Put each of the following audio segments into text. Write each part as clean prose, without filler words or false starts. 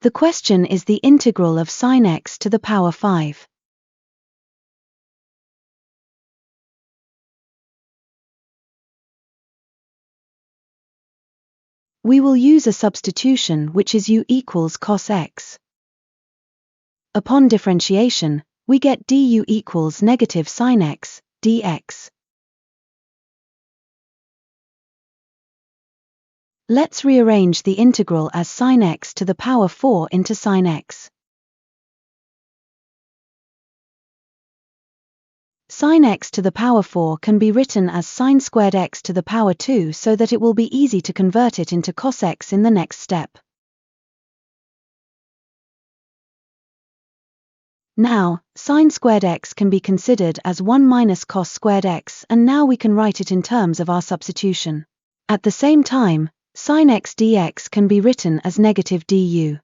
The question is the integral of sin x to the power 5. We will use a substitution which is u equals cos x. Upon differentiation, we get du equals negative sin x, dx. Let's rearrange the integral as sin x to the power 4 into sin x. Sin x to the power 4 can be written as sin squared x to the power 2 so that it will be easy to convert it into cos x in the next step. Now, sin squared x can be considered as 1 minus cos squared x, and now we can write it in terms of our substitution. At the same time, sin x dx can be written as negative du.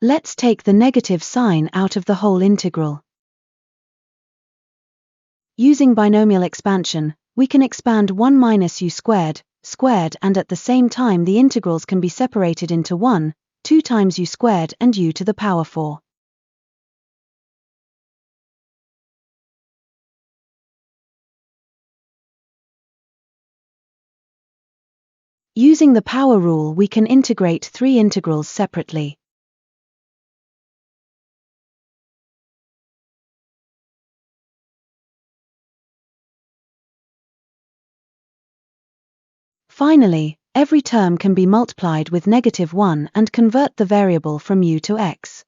Let's take the negative sign out of the whole integral. Using binomial expansion, we can expand 1 minus u squared, and at the same time the integrals can be separated into 1, 2 times u squared and u to the power 4. Using the power rule, we can integrate 3 integrals separately. Finally, every term can be multiplied with -1 and convert the variable from u to x.